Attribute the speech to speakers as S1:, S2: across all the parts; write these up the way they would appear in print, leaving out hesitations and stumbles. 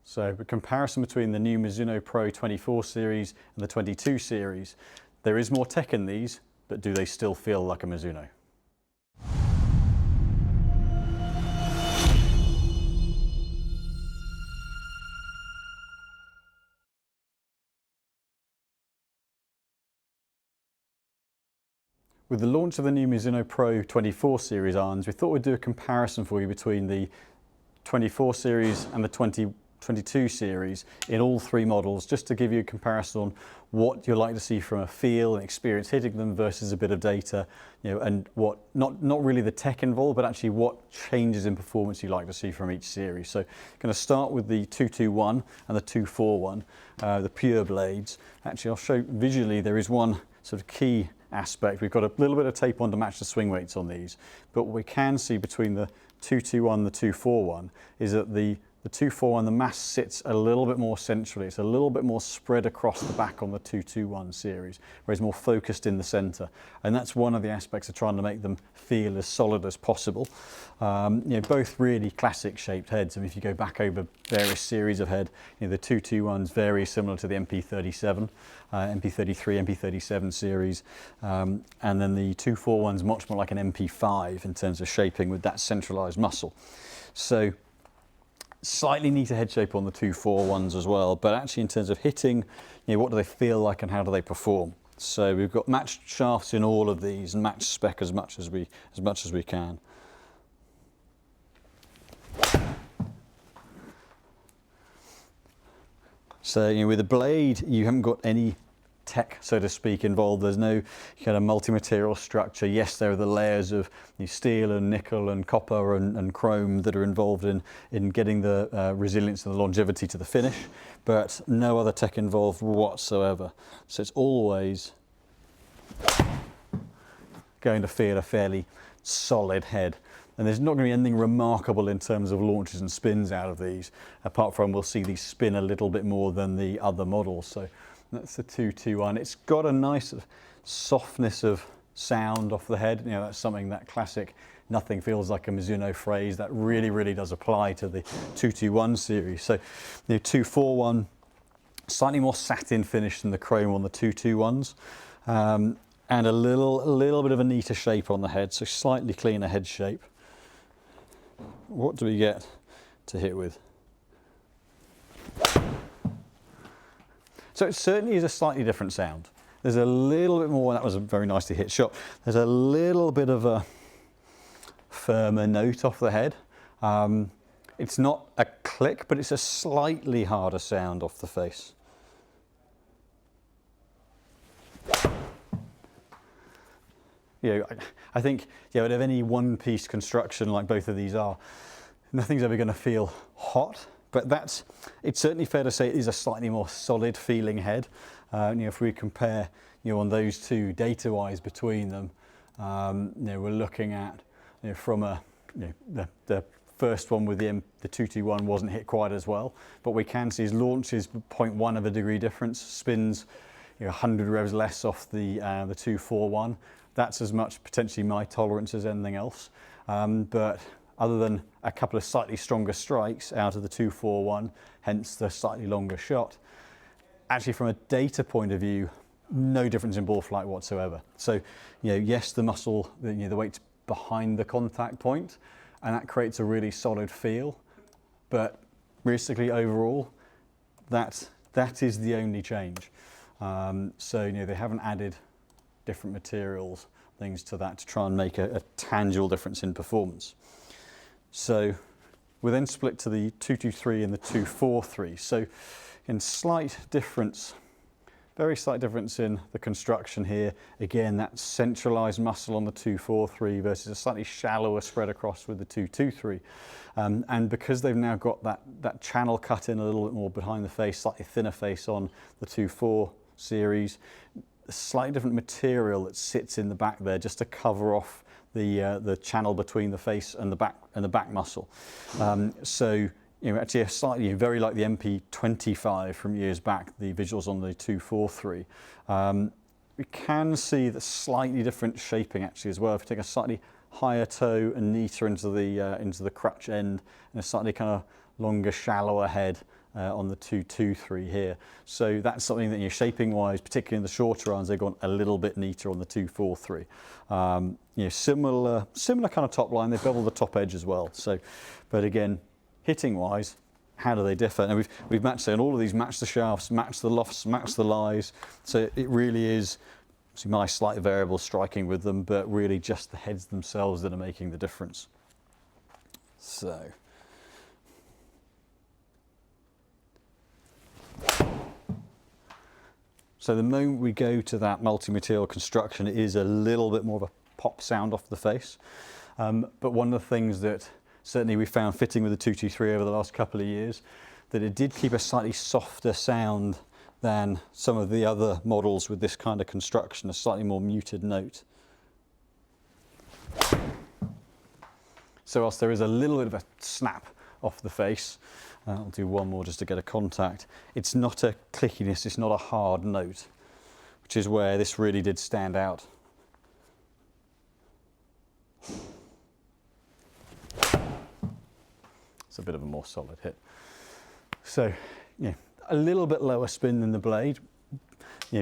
S1: So a comparison between the new Mizuno Pro 24 series and the 22 series. There is more tech in these, but do they still feel like a Mizuno? With the launch of the new Mizuno Pro 24 series irons, we thought we'd do a comparison for you between the 24 series and the 22 series in all three models, just to give you a comparison on what you'd like to see from a feel and experience hitting them versus a bit of data, and what not really the tech involved, but actually what changes in performance you'd like to see from each series. So going to start with the 221 and the 241, the pure blades. Actually, I'll show visually there is one sort of key aspect. We've got a little bit of tape on to match the swing weights on these, but what we can see between the 221 and the 241 is that the 241, the mass sits a little bit more centrally. It's a little bit more spread across the back on the 221 series, whereas more focused in the center. And that's one of the aspects of trying to make them feel as solid as possible. Both really classic shaped heads. I mean, if you go back over various series of head, the 221's very similar to the MP37, MP33, MP37 series. And then the 241's much more like an MP5 in terms of shaping with that centralized muscle. So slightly neater head shape on the 241s as well, but actually in terms of hitting, what do they feel like and how do they perform? So we've got matched shafts in all of these and matched spec as much as we can. So with the blade, you haven't got any tech, so to speak, involved. There's no kind of multi-material structure. Yes, there are the layers of steel and nickel and copper and chrome that are involved in getting the resilience and the longevity to the finish, but no other tech involved whatsoever. So it's always going to feel a fairly solid head. And there's not going to be anything remarkable in terms of launches and spins out of these, apart from we'll see these spin a little bit more than the other models. So that's the 221. It's got a nice softness of sound off the head. That's something, that classic nothing feels like a Mizuno phrase that really does apply to the 221 series. So the 241, slightly more satin finish than the chrome on the 221s, and a little bit of a neater shape on the head, so slightly cleaner head shape. What do we get to hit with? So it certainly is a slightly different sound. There's a little bit more, that was a very nicely hit shot. There's a little bit of a firmer note off the head. It's not a click, but it's a slightly harder sound off the face. I think out of any one-piece construction like both of these are, nothing's ever going to feel hot. But it's certainly fair to say it is a slightly more solid feeling head. If we compare on those two data-wise between them, we're looking at from the first one with the 221 wasn't hit quite as well. What we can see is launches 0.1 of a degree difference, spins 100 revs less off the 241. That's as much potentially my tolerance as anything else. But other than a couple of slightly stronger strikes out of the 241, hence the slightly longer shot, actually from a data point of view, no difference in ball flight whatsoever. So, yes, the muscle, the weight's behind the contact point, and that creates a really solid feel. But realistically, overall, that is the only change. So, they haven't added different materials, things to that to try and make a tangible difference in performance. So we then split to the 223 and the 243. So in slight difference, very slight difference in the construction here. Again, that centralized muscle on the 243 versus a slightly shallower spread across with the 223. And because they've now got that channel cut in a little bit more behind the face, slightly thinner face on the 24 series, a slightly different material that sits in the back there just to cover off the channel between the face and the back muscle. So actually a slightly very like the MP25 from years back, the visuals on the 243. We can see the slightly different shaping actually as well. If you take a slightly higher toe and neater into the crutch end, and a slightly kind of longer, shallower head on the 223 here. So that's something that, shaping wise, particularly in the shorter irons, they've gone a little bit neater on the 243. Similar kind of top line. They've beveled the top edge as well. So, but again, hitting wise, how do they differ? And we've matched it, and all of these match the shafts, match the lofts, match the lies. So it really is my slight variable striking with them, but really just the heads themselves that are making the difference. So. So the moment we go to that multi-material construction, it is a little bit more of a pop sound off the face. But one of the things that certainly we found fitting with the 223 over the last couple of years, that it did keep a slightly softer sound than some of the other models with this kind of construction, a slightly more muted note. So whilst there is a little bit of a snap off the face, I'll do one more just to get a contact. It's not a clickiness, it's not a hard note, which is where this really did stand out. It's a bit of a more solid hit. So, a little bit lower spin than the blade,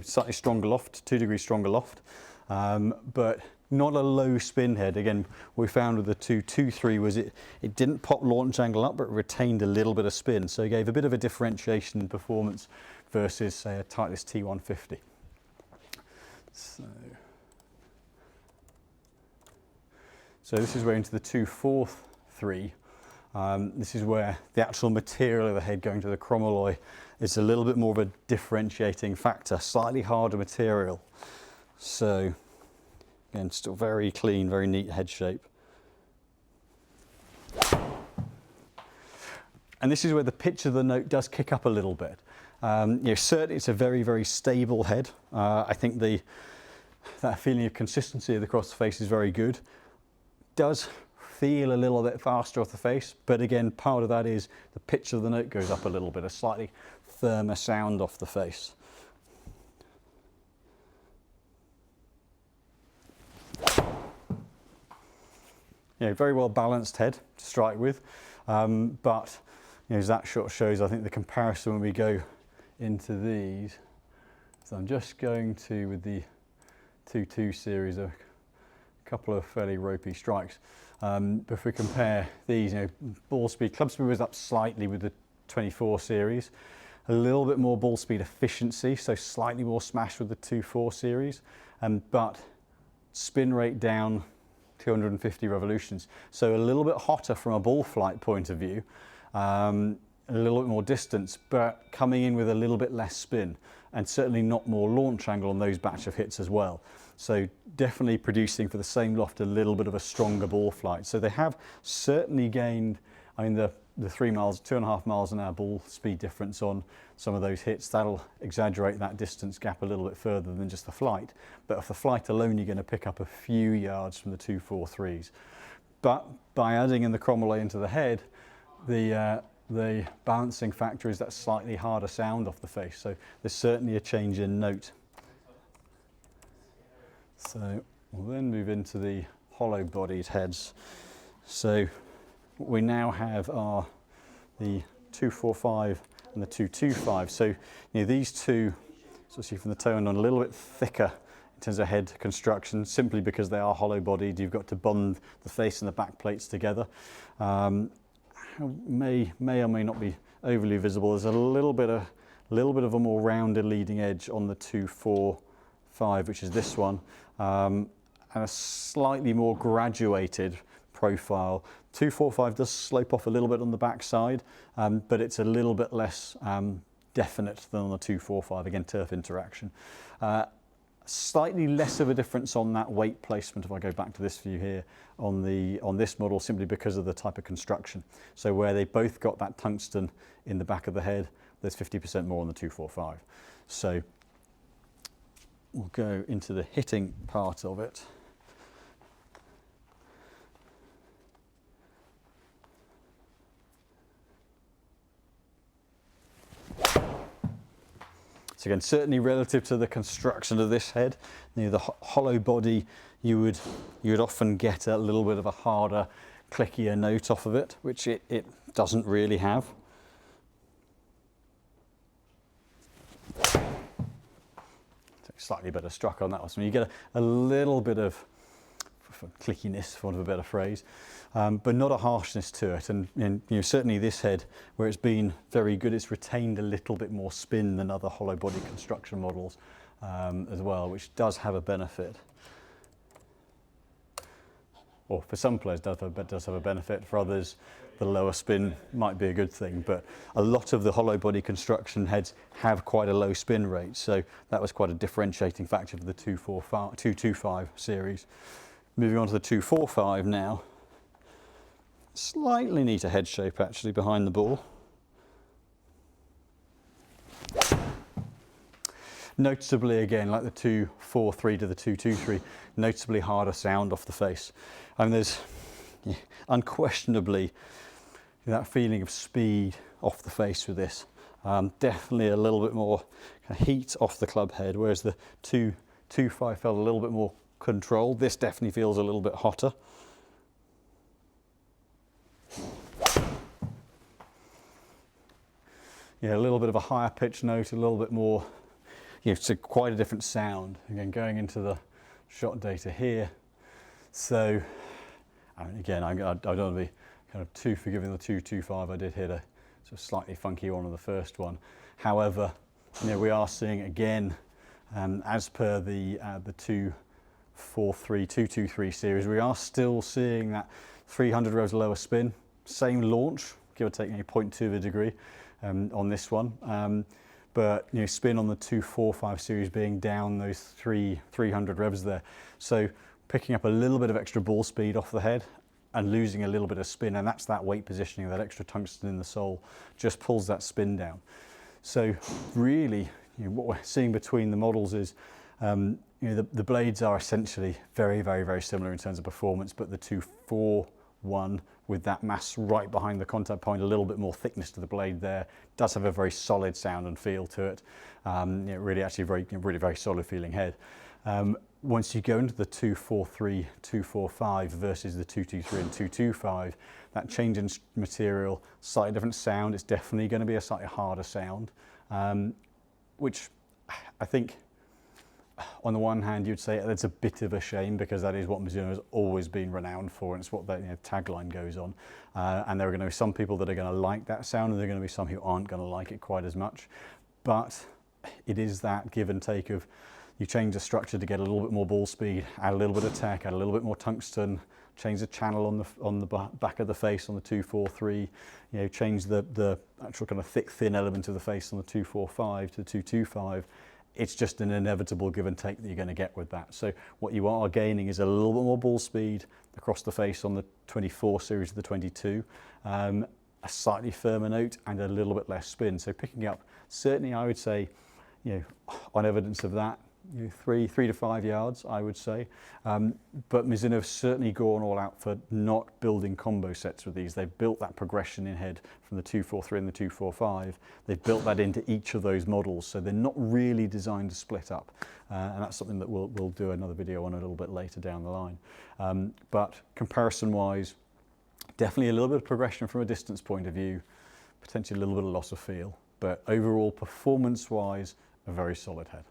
S1: slightly stronger loft, 2 degrees stronger loft, but not a low spin head. Again, we found with the 223 was it didn't pop launch angle up, but retained a little bit of spin. So it gave a bit of a differentiation in performance versus, say, a Titleist T150. So this is where into the 243. This is where the actual material of the head going to the chromaloy is a little bit more of a differentiating factor, slightly harder material. So again, still very clean, very neat head shape. And this is where the pitch of the note does kick up a little bit. Certainly it's a very, very stable head. I think that feeling of consistency across the face is very good. Does feel a little bit faster off the face, but again, part of that is the pitch of the note goes up a little bit, a slightly firmer sound off the face. Very well balanced head to strike with, but as that shot shows, I think the comparison when we go into these, so I'm just going to, with the 2.2 series, a couple of fairly ropey strikes. But if we compare these, ball speed, club speed was up slightly with the 24 series, a little bit more ball speed efficiency, so slightly more smash with the 2.4 series, but spin rate down 250 revolutions. So a little bit hotter from a ball flight point of view, a little bit more distance, but coming in with a little bit less spin, and certainly not more launch angle on those batch of hits as well. So definitely producing for the same loft a little bit of a stronger ball flight. So they have certainly gained, the 3 miles, 2.5 miles an hour ball speed difference on some of those hits. That'll exaggerate that distance gap a little bit further than just the flight. But off the flight alone, you're going to pick up a few yards from the 2.43s. But by adding in the chromaloy into the head, the balancing factor is that slightly harder sound off the face. So there's certainly a change in note. So we'll then move into the hollow bodied heads. So what we now have are the 245 and the 225. So these two, so see from the toe end on, a little bit thicker in terms of head construction, simply because they are hollow bodied. You've got to bond the face and the back plates together. May or may not be overly visible. There's a little bit of a more rounded leading edge on the 245, which is this one, and a slightly more graduated profile. 245 does slope off a little bit on the back side, but it's a little bit less definite than on the 245. Again, turf interaction. Slightly less of a difference on that weight placement, if I go back to this view here, on this model, simply because of the type of construction. So where they both got that tungsten in the back of the head, there's 50% more on the 245. So we'll go into the hitting part of it. So again, certainly relative to the construction of this head, the hollow body, you would often get a little bit of a harder, clickier note off of it, which it doesn't really have. slightly better struck on that one. So you get a little bit of clickiness, for want of a better phrase, but not a harshness to it. And you know, certainly this head, where it's been very good, it's retained a little bit more spin than other hollow body construction models as well, which does have a benefit. Or for some players does have a benefit. For others, the lower spin might be a good thing. But a lot of the hollow body construction heads have quite a low spin rate, so that was quite a differentiating factor for the 225 series. Moving on to the 245 now. Slightly neater head shape actually behind the ball. Noticeably again, like the 243 to the 223, noticeably harder sound off the face. I mean, there's unquestionably that feeling of speed off the face with this. Definitely a little bit more heat off the club head, whereas the 225 felt a little bit more controlled. This definitely feels a little bit hotter. Yeah, a little bit of a higher pitch note, a little bit more, you know, it's quite a different sound. Again, going into the shot data here. So, I mean, again, I don't want to be kind of too forgiving. The 225, I did hit a sort of slightly funky one on the first one. However, you know, we are seeing again, as per the 223 series, we are still seeing that 300 revs lower spin, same launch, give or take 0.2 of a degree on this one. But you know, spin on the 245 series being down those 300 revs there. So picking up a little bit of extra ball speed off the head and losing a little bit of spin, and that's that weight positioning, that extra tungsten in the sole just pulls that spin down. So really, you know, what we're seeing between the models is, you know, the blades are essentially very, very, very similar in terms of performance, but the 241 with that mass right behind the contact point, a little bit more thickness to the blade there, does have a very solid sound and feel to it. You know, really actually really very solid feeling head. Once you go into the 243, 245 versus the 223 and 225, that change in material, slightly different sound, it's definitely going to be a slightly harder sound, which I think on the one hand you'd say that's a bit of a shame, because that is what Mizuno has always been renowned for, and it's what their tagline goes on. And there are going to be some people that are going to like that sound, and there are going to be some who aren't going to like it quite as much. But it is that give and take of, you change the structure to get a little bit more ball speed, add a little bit of tech, add a little bit more tungsten, change the channel on the back of the face on the 243, you know, change the actual kind of thick, thin element of the face on the 245 to the 225. It's just an inevitable give and take that you're going to get with that. So what you are gaining is a little bit more ball speed across the face on the 24 series to the 22, a slightly firmer note and a little bit less spin. So picking up, certainly I would say, you know, on evidence of that, you know, 3 to 5 yards, I would say. But Mizuno have certainly gone all out for not building combo sets with these. They've built that progression in head from the 243 and the 245. They've built that into each of those models, so they're not really designed to split up. And that's something that we'll do another video on a little bit later down the line. But comparison-wise, definitely a little bit of progression from a distance point of view, potentially a little bit of loss of feel. But overall, performance-wise, a very solid head.